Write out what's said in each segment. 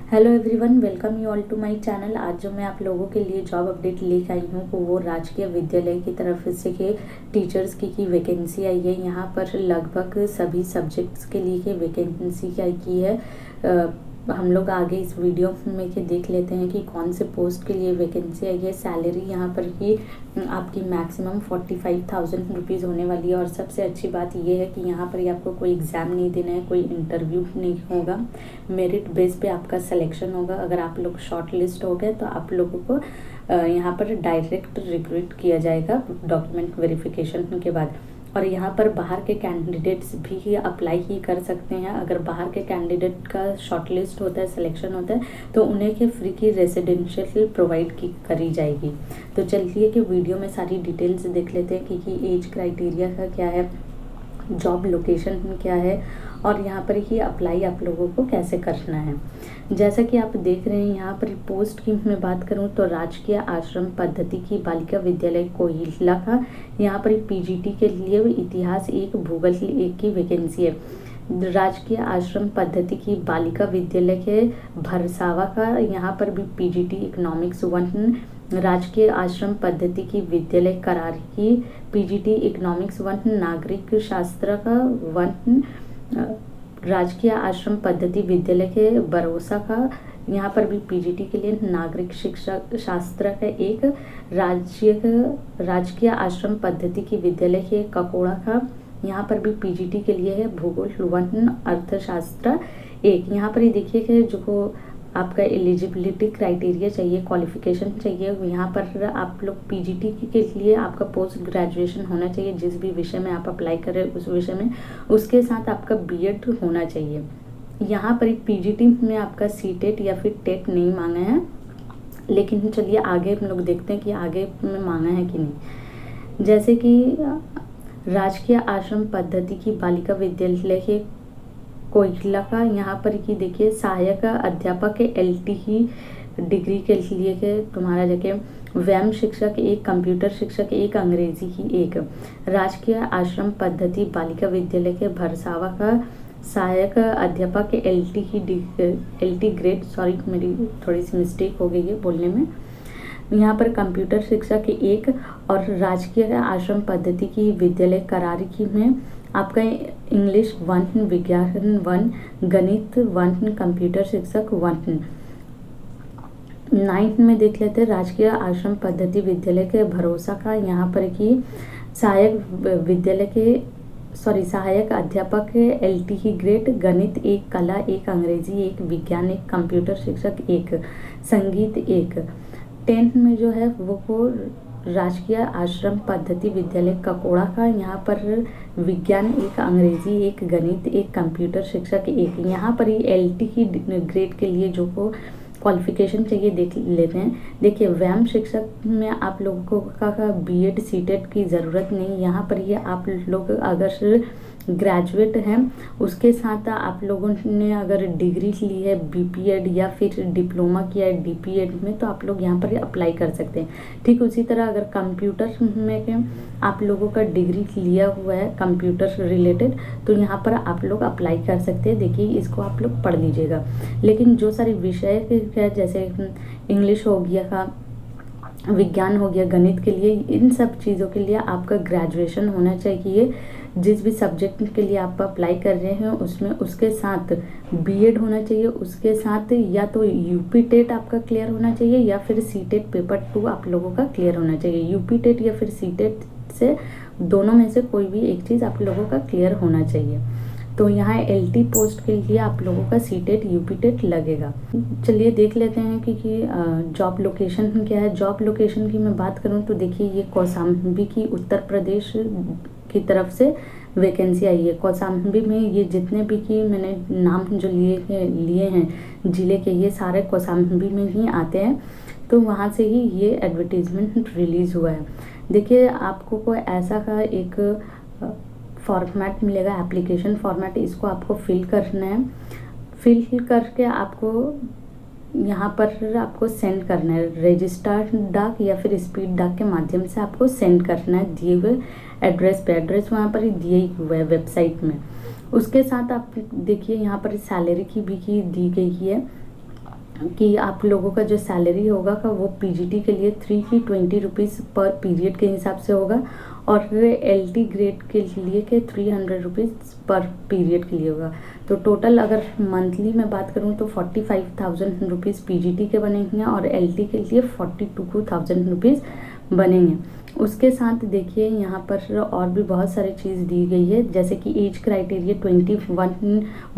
Hello everyone, welcome you all to my channel. आज जो मैं आप लोगों के लिए जॉब अपडेट लेकर आई हूँ वो राजकीय विद्यालय की तरफ से के टीचर्स की वैकेंसी आई है। यहाँ पर लगभग सभी सब्जेक्ट्स के लिए की वैकेंसी आई की है। हम लोग आगे इस वीडियो में के देख लेते हैं कि कौन से पोस्ट के लिए वैकेंसी आई है। सैलरी यहाँ पर ही आपकी मैक्सिमम 45,000 रुपीज़ होने वाली है। और सबसे अच्छी बात ये है कि यहाँ पर आपको कोई एग्ज़ाम नहीं देना है, कोई इंटरव्यू नहीं होगा, मेरिट बेस पे आपका सिलेक्शन होगा। अगर आप लोग शॉर्ट लिस्ट हो गए तो आप लोगों को यहाँ पर डायरेक्ट रिक्रूट किया जाएगा डॉक्यूमेंट वेरिफिकेशन के बाद। और यहाँ पर बाहर के कैंडिडेट्स भी अप्लाई ही कर सकते हैं। अगर बाहर के कैंडिडेट का शॉर्ट लिस्ट होता है, सिलेक्शन होता है, तो उन्हें के फ्री की रेजिडेंशियल प्रोवाइड की करी जाएगी। तो चलिए कि वीडियो में सारी डिटेल्स देख लेते हैं कि एज क्राइटेरिया का क्या है, जॉब लोकेशन क्या है और यहाँ पर ही अप्लाई आप लोगों को कैसे करना है। जैसा कि आप देख रहे हैं यहाँ पर पोस्ट की मैं बात करूँ तो राजकीय आश्रम पद्धति की बालिका विद्यालय कोयला का यहाँ पर पीजीटी के लिए इतिहास 1 भूगोल 1 की वैकेंसी है। राजकीय आश्रम पद्धति की बालिका विद्यालय के भरसावा का यहाँ पर भी पीजीटी इकोनॉमिक्स 1, राजकीय आश्रम पद्धति की विद्यालय करारी की पीजीटी इकोनॉमिक्स 1, नागरिक शास्त्र का 1, राजकीय आश्रम पद्धति विद्यालय के बरोसा का यहाँ पर भी पीजीटी के लिए नागरिक शिक्षा शास्त्र का 1, राजकीय आश्रम पद्धति की विद्यालय के ककोड़ा का यहाँ पर भी पीजीटी के लिए है भूगोल 1, अर्थशास्त्र 1। यहाँ पर ही देखिए कि जो आपका एलिजिबिलिटी क्राइटेरिया चाहिए, क्वालिफिकेशन चाहिए, यहाँ पर आप लोग पीजीटी के लिए आपका पोस्ट ग्रेजुएशन होना चाहिए। जिस भी विषय में आप अप्लाई कर रहे हैं उस विषय में, उसके साथ आपका बीएड होना चाहिए। यहाँ पर पीजीटी में आपका सीटेट या फिर टेट नहीं मांगा है, लेकिन चलिए आगे हम लोग देखते हैं कि आगे में मांगा है कि नहीं। जैसे कि राजकीय आश्रम पद्धति की बालिका विद्यालय के कोयला का यहाँ पर की देखिए सहायक अध्यापक एलटी ही डिग्री के लिए के तुम्हारा जगह व्यायाम शिक्षक 1, कंप्यूटर शिक्षक 1, अंग्रेजी ही 1। राजकीय आश्रम पद्धति बालिका विद्यालय के भरसावा का सहायक अध्यापक एलटी ग्रेड, सॉरी मेरी थोड़ी सी मिस्टेक हो गई है बोलने में, यहाँ पर कंप्यूटर शिक्षा के 1। और राजकीय आश्रम पद्धति की विद्यालय करारी की में आपका इंग्लिश 1, विज्ञान 1, गणित 1, कंप्यूटर शिक्षक 1। 9th में देख लेते हैं राजकीय आश्रम पद्धति विद्यालय के भरोसा का यहाँ पर की सहायक अध्यापक एलटी ही ग्रेड, गणित 1, कला 1, अंग्रेजी 1, विज्ञान 1, कंप्यूटर शिक्षक 1, संगीत 1। 10th में जो है वो राजकीय आश्रम पद्धति विद्यालय ककोड़ा का यहाँ पर विज्ञान 1, अंग्रेजी 1, गणित 1, कंप्यूटर शिक्षक 1। यहाँ पर ही एलटी की ग्रेड के लिए जो को क्वालिफिकेशन चाहिए देख लेते हैं। देखिए व्यायाम शिक्षक में आप लोगों का बीएड सीटेट की ज़रूरत नहीं। यहाँ पर ये आप लोग अगर ग्रेजुएट हैं उसके साथ आप लोगों ने अगर डिग्री ली है बीपीएड या फिर डिप्लोमा किया है डीपीएड में, तो आप लोग यहाँ पर अप्लाई कर सकते हैं। ठीक उसी तरह अगर कंप्यूटर में आप लोगों का डिग्री लिया हुआ है कंप्यूटर रिलेटेड, तो यहाँ पर आप लोग अप्लाई कर सकते हैं। देखिए इसको आप लोग पढ़ लीजिएगा। लेकिन जो सारे विषय है जैसे इंग्लिश हो गया का, विज्ञान हो गया, गणित के लिए, इन सब चीज़ों के लिए आपका ग्रेजुएशन होना चाहिए। जिस भी सब्जेक्ट के लिए आप अप्लाई कर रहे हैं उसमें उसके साथ बीएड होना चाहिए, उसके साथ या तो यूपी टेट आपका क्लियर होना चाहिए या फिर सीटेट पेपर 2 आप लोगों का क्लियर होना चाहिए। यूपी टेट या फिर सीटेट से दोनों में से कोई भी एक चीज़ आप लोगों का क्लियर होना चाहिए। तो यहाँ एलटी पोस्ट के लिए आप लोगों का सीटेट यूपी टेट लगेगा। चलिए देख लेते हैं कि जॉब लोकेशन क्या है। जॉब लोकेशन की मैं बात करूँ तो देखिए ये कौशाम्बी की उत्तर प्रदेश की तरफ से वैकेंसी आई है। कौशाम्बी में ये जितने भी की मैंने नाम जो लिए हैं ज़िले के, ये सारे कौशाम्बी में ही आते हैं। तो वहाँ से ही ये एडवर्टीजमेंट रिलीज़ हुआ है। देखिए आपको कोई ऐसा का एक फॉर्मेट मिलेगा, एप्लीकेशन फॉर्मेट, इसको आपको फिल करना है। फिल करके आपको यहाँ पर आपको सेंड करना है, रजिस्टर्ड डाक या फिर स्पीड डाक के माध्यम से आपको सेंड करना है दिए हुए एड्रेस पे। एड्रेस वहाँ पर ही दिए ही हुआ है वेबसाइट में। उसके साथ आप देखिए यहाँ पर सैलरी की भी दी गई है। कि आप लोगों का जो सैलरी होगा का वो पीजीटी के लिए 3 की 20 रुपीज़ पर पीरियड के हिसाब से होगा, और एलटी ग्रेड के लिए के 300 रुपीज़ पर पीरियड के लिए होगा। तो टोटल अगर मंथली मैं बात करूँ तो 45,000 रुपीज़ पीजीटी के बनेंगे और एलटी के लिए 42,000 रुपीज़ बनेंगे। उसके साथ देखिए यहाँ पर और भी बहुत सारी चीज़ दी गई है, जैसे कि एज क्राइटेरिया 21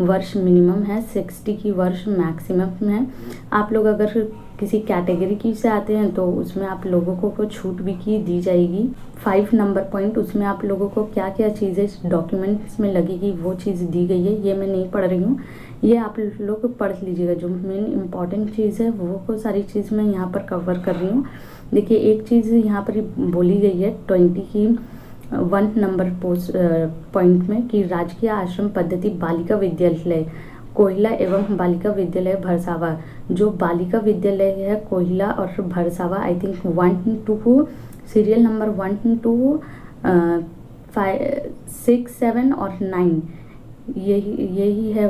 वर्ष मिनिमम है, 60 की वर्ष मैक्सिमम है। आप लोग अगर किसी कैटेगरी की से आते हैं तो उसमें आप लोगों को छूट भी की दी जाएगी। 5 नंबर पॉइंट, उसमें आप लोगों को क्या क्या चीज़ें डॉक्यूमेंट्स में लगेगी वो चीज़ दी गई है। ये मैं नहीं पढ़ रही हूँ, ये आप लोग पढ़ लीजिएगा। जो मेन इम्पॉर्टेंट चीज़ है वो सारी चीज़ मैं यहाँ पर कवर कर रही हूँ। देखिए एक चीज़ यहाँ पर बोली गई है 20 की 1 नंबर पॉइंट में कि राजकीय आश्रम पद्धति बालिका विद्यालय कोहिला एवं बालिका विद्यालय भरसावा, जो बालिका विद्यालय है कोहिला और भरसावा, आई थिंक 1 2 सीरियल नंबर 1 2 5 6 7 और 9, यही है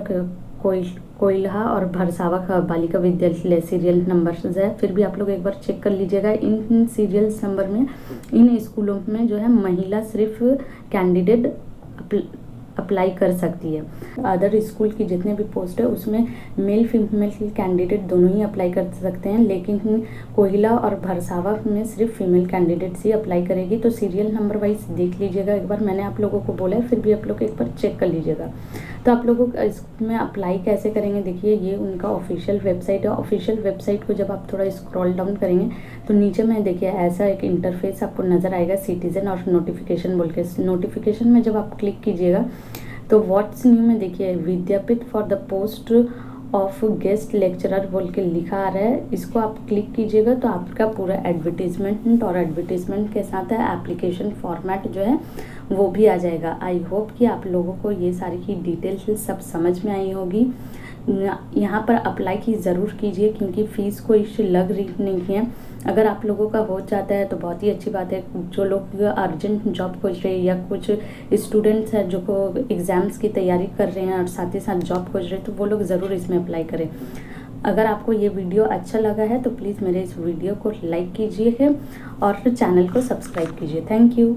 कोयला और भरसावा का बालिका विद्यालय सीरियल नंबर है। फिर भी आप लोग एक बार चेक कर लीजिएगा इन सीरियल नंबर में। इन स्कूलों में जो है महिला सिर्फ कैंडिडेट अप्लाई कर सकती है। अदर स्कूल की जितने भी पोस्ट है उसमें मेल फीमेल कैंडिडेट दोनों ही अप्लाई कर सकते हैं, लेकिन कोहिला और भरसावा में सिर्फ फीमेल कैंडिडेट्स ही अप्लाई करेगी। तो सीरियल नंबर वाइज देख लीजिएगा एक बार, मैंने आप लोगों को बोला है, फिर भी आप लोग एक बार चेक कर लीजिएगा। तो आप लोगों को इसमें अप्लाई कैसे करेंगे, देखिए ये उनका ऑफिशियल वेबसाइट है। ऑफिशियल वेबसाइट को जब आप थोड़ा स्क्रॉल डाउन करेंगे तो नीचे में देखिए ऐसा एक इंटरफेस आपको नज़र आएगा, सिटीजन और नोटिफिकेशन बोल के। नोटिफिकेशन में जब आप क्लिक कीजिएगा तो व्हाट्स न्यू में देखिए Vidyapeeth for the post of guest lecturer बोल के लिखा आ रहा है। इसको आप क्लिक कीजिएगा तो आपका पूरा एडवर्टीजमेंट और एडवर्टीजमेंट के साथ है एप्लीकेशन फॉर्मेट जो है वो भी आ जाएगा। आई होप कि आप लोगों को ये सारी की डिटेल्स सब समझ में आई होगी। यहाँ पर अप्लाई की ज़रूर कीजिए क्योंकि फ़ीस कोई लग रही नहीं है। अगर आप लोगों का हो जाता है तो बहुत ही अच्छी बात है। जो लोग अर्जेंट जॉब खोज रहे हैं या कुछ स्टूडेंट्स हैं जो को एग्ज़ाम्स की तैयारी कर रहे हैं और साथ ही साथ जॉब खोज रहे हैं तो वो लोग ज़रूर इसमें अप्लाई करें। अगर आपको ये वीडियो अच्छा लगा है तो प्लीज़ मेरे इस वीडियो को लाइक कीजिए और चैनल को सब्सक्राइब कीजिए। Thank you.